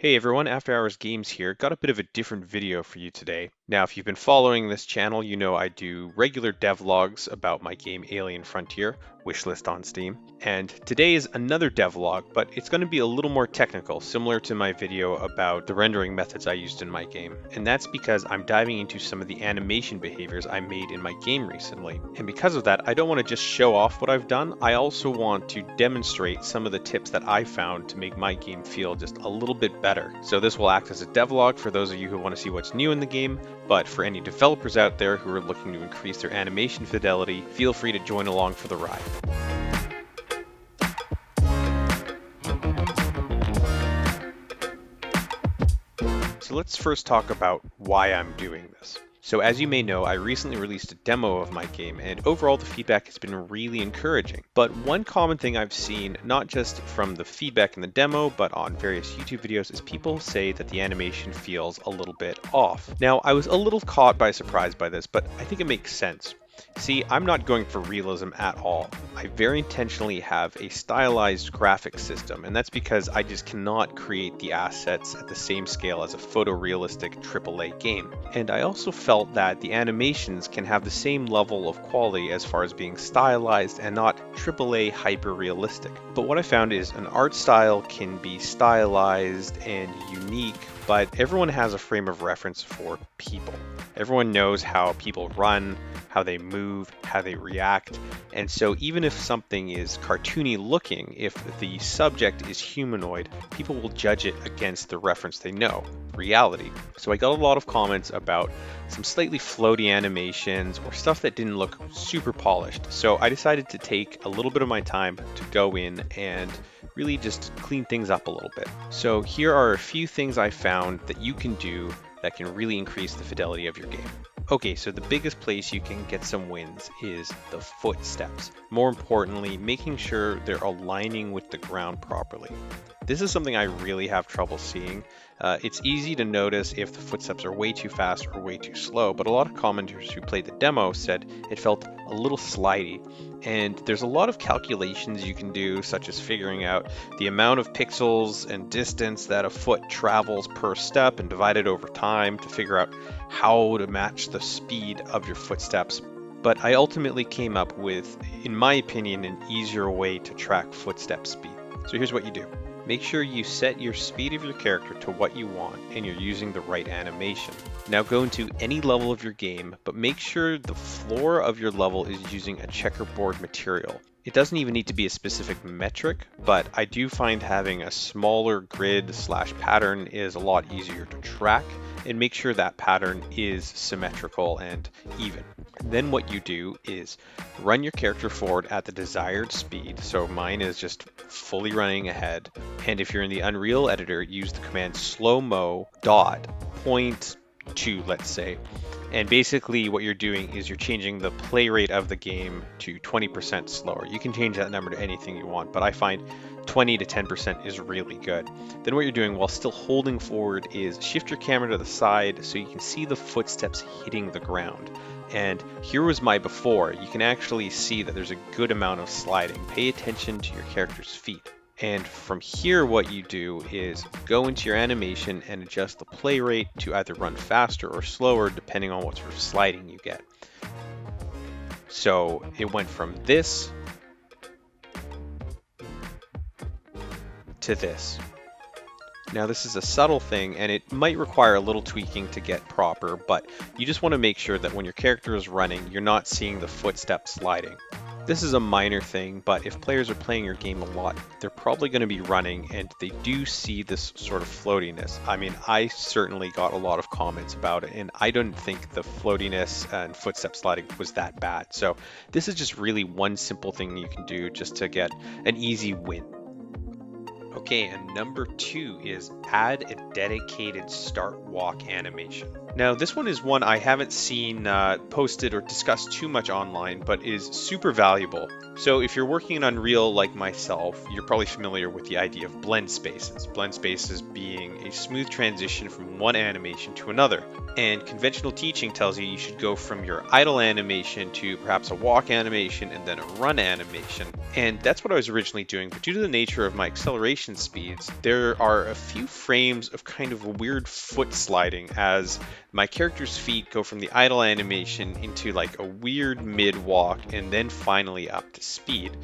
Hey everyone, After Hours Games here. Got a bit of a different video for you today. Now, if you've been following this channel, you know I do regular devlogs about my game Alien Frontier, wishlist on Steam. And today is another devlog, but it's going to be a little more technical, similar to my video about the rendering methods I used in my game. And that's because I'm diving into some of the animation behaviors I made in my game recently. And because of that, I don't want to just show off what I've done, I also want to demonstrate some of the tips that I found to make my game feel just a little bit better. So this will act as a devlog for those of you who want to see what's new in the game, but for any developers out there who are looking to increase their animation fidelity, feel free to join along for the ride. So let's first talk about why I'm doing this. So as you may know, I recently released a demo of my game, and overall the feedback has been really encouraging. But one common thing I've seen, not just from the feedback in the demo, but on various YouTube videos, is people say that the animation feels a little bit off. Now, I was a little caught by surprise by this, but I think it makes sense. See, I'm not going for realism at all. I very intentionally have a stylized graphic system, and that's because I just cannot create the assets at the same scale as a photorealistic AAA game. And I also felt that the animations can have the same level of quality as far as being stylized and not AAA hyper-realistic. But what I found is an art style can be stylized and unique, but everyone has a frame of reference for people. Everyone knows how people run, how they move, how they react, and so even if something is cartoony looking, if the subject is humanoid, people will judge it against the reference they know, reality. So I got a lot of comments about some slightly floaty animations or stuff that didn't look super polished. So I decided to take a little bit of my time to go in and really just clean things up a little bit. So here are a few things I found that you can do that can really increase the fidelity of your game. Okay, so the biggest place you can get some wins is the footsteps. More importantly, making sure they're aligning with the ground properly. This is something I really have trouble seeing. It's easy to notice if the footsteps are way too fast or way too slow, but a lot of commenters who played the demo said it felt a little slidey. And there's a lot of calculations you can do, such as figuring out the amount of pixels and distance that a foot travels per step and divide it over time to figure out how to match the speed of your footsteps. But I ultimately came up with, in my opinion, an easier way to track footstep speed. So here's what you do. Make sure you set your speed of your character to what you want and you're using the right animation. Now go into any level of your game, but make sure the floor of your level is using a checkerboard material. It doesn't even need to be a specific metric, but I do find having a smaller grid/pattern is a lot easier to track, and make sure that pattern is symmetrical and even. Then what you do is run your character forward at the desired speed. So mine is just fully running ahead. And if you're in the Unreal editor, use the command slow-mo dot 0.2, let's say. And basically what you're doing is you're changing the play rate of the game to 20% slower. You can change that number to anything you want, but I find 20 to 10% is really good. Then what you're doing while still holding forward is shift your camera to the side so you can see the footsteps hitting the ground. And here was my before. You can actually see that there's a good amount of sliding. Pay attention to your character's feet. And from here, what you do is go into your animation and adjust the play rate to either run faster or slower, depending on what sort of sliding you get. So it went from this to this. Now this is a subtle thing and it might require a little tweaking to get proper, but you just want to make sure that when your character is running, you're not seeing the footsteps sliding. This is a minor thing, but if players are playing your game a lot, they're probably going to be running and they do see this sort of floatiness. I mean, I certainly got a lot of comments about it and I don't think the floatiness and footstep sliding was that bad. So this is just really one simple thing you can do just to get an easy win. Okay, and number 2 is add a dedicated start walk animation. Now, this one is one I haven't seen posted or discussed too much online, but is super valuable. So if you're working in Unreal like myself, you're probably familiar with the idea of blend spaces. Blend spaces being a smooth transition from one animation to another. And conventional teaching tells you should go from your idle animation to perhaps a walk animation and then a run animation. And that's what I was originally doing, but due to the nature of my acceleration speeds, there are a few frames of kind of a weird foot sliding as my character's feet go from the idle animation into like a weird mid walk and then finally up to speed.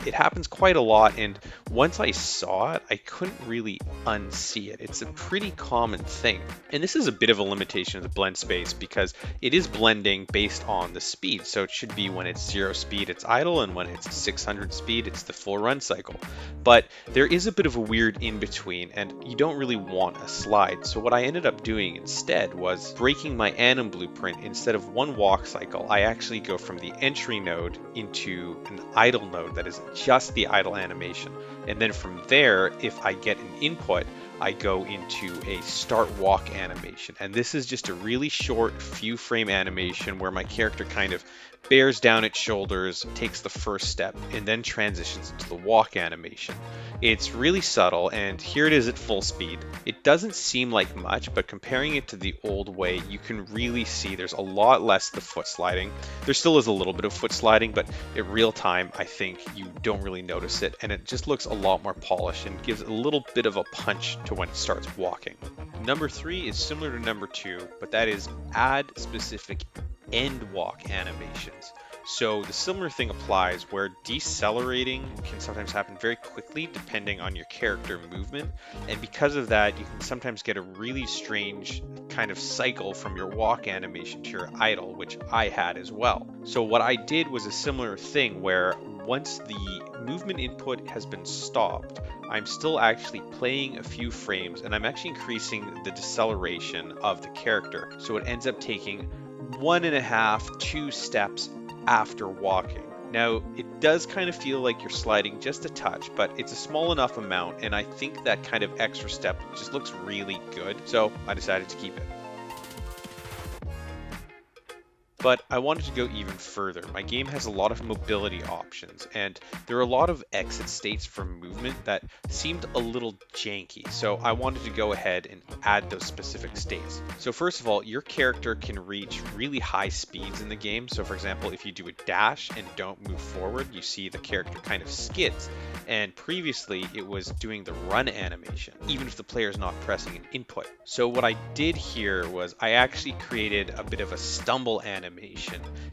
It happens quite a lot, and once I saw it, I couldn't really unsee it. It's a pretty common thing. And this is a bit of a limitation of the blend space because it is blending based on the speed. So it should be when it's 0 speed, it's idle, and when it's 600 speed, it's the full run cycle. But there is a bit of a weird in between, and you don't really want a slide. So what I ended up doing instead was breaking my anim blueprint. Instead of one walk cycle, I actually go from the entry node into an idle node that is just the idle animation. And then from there, if I get an input, I go into a start walk animation. And this is just a really short few frame animation where my character kind of bears down its shoulders, takes the first step, and then transitions into the walk animation. It's really subtle, and here it is at full speed. It doesn't seem like much, but comparing it to the old way, you can really see there's a lot less the foot sliding. There still is a little bit of foot sliding, but in real time, I think you don't really notice it, and it just looks a lot more polished and gives a little bit of a punch to when it starts walking. Number 3 is similar to number 2, but that is add specific end walk animations. So the similar thing applies where decelerating can sometimes happen very quickly depending on your character movement, and because of that you can sometimes get a really strange kind of cycle from your walk animation to your idle, which I had as well. So what I did was a similar thing where once the movement input has been stopped, I'm still actually playing a few frames and I'm actually increasing the deceleration of the character. So it ends up taking 1.5, 2 steps after walking. Now, it does kind of feel like you're sliding just a touch, but it's a small enough amount, and I think that kind of extra step just looks really good, so I decided to keep it. But I wanted to go even further. My game has a lot of mobility options, and there are a lot of exit states from movement that seemed a little janky, so I wanted to go ahead and add those specific states. So first of all, your character can reach really high speeds in the game. So for example, if you do a dash and don't move forward, you see the character kind of skids. And previously it was doing the run animation, even if the player is not pressing an input. So what I did here was I actually created a bit of a stumble animation,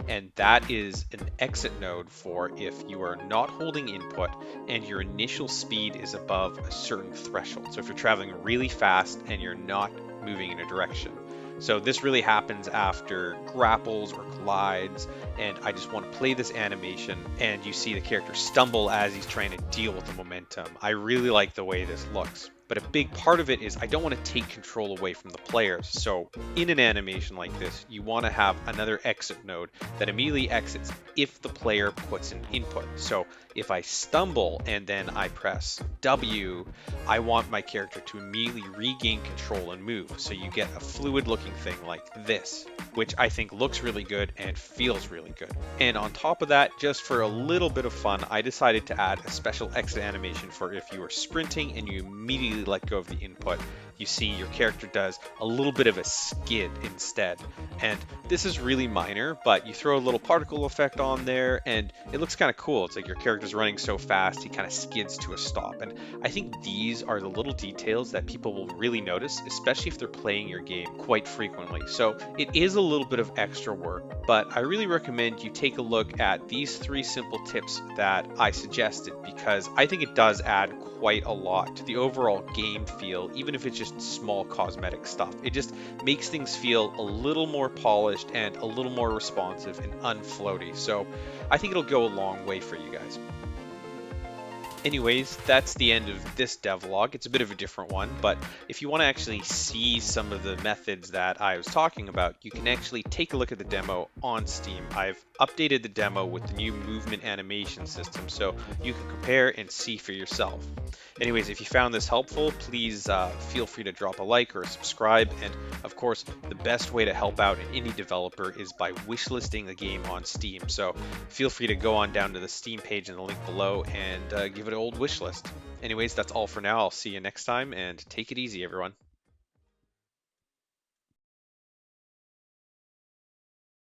and that is an exit node for if you are not holding input and your initial speed is above a certain threshold. So if you're traveling really fast and you're not moving in a direction. So this really happens after grapples or collides, and I just want to play this animation and you see the character stumble as he's trying to deal with the momentum. I really like the way this looks. But a big part of it is I don't want to take control away from the players. So in an animation like this, you want to have another exit node that immediately exits if the player puts an input. So if I stumble and then I press W, I want my character to immediately regain control and move. So you get a fluid looking thing like this, which I think looks really good and feels really good. And on top of that, just for a little bit of fun, I decided to add a special exit animation for if you are sprinting and you immediately let go of the input. You see your character does a little bit of a skid instead. And this is really minor, but you throw a little particle effect on there and it looks kind of cool. It's like your character's running so fast, he kind of skids to a stop. And I think these are the little details that people will really notice, especially if they're playing your game quite frequently. So it is a little bit of extra work, but I really recommend you take a look at these 3 simple tips that I suggested, because I think it does add quite a lot to the overall game feel, even if it's just small cosmetic stuff. It just makes things feel a little more polished and a little more responsive and unfloaty. So I think it'll go a long way for you guys. Anyways, that's the end of this devlog. It's a bit of a different one, but if you want to actually see some of the methods that I was talking about, you can actually take a look at the demo on Steam. I've updated the demo with the new movement animation system, so you can compare and see for yourself. Anyways, if you found this helpful, please feel free to drop a like or a subscribe. And of course, the best way to help out an indie developer is by wishlisting the game on Steam. So feel free to go on down to the Steam page in the link below and give it an old wish list. Anyways, that's all for now. I'll see you next time and take it easy, everyone.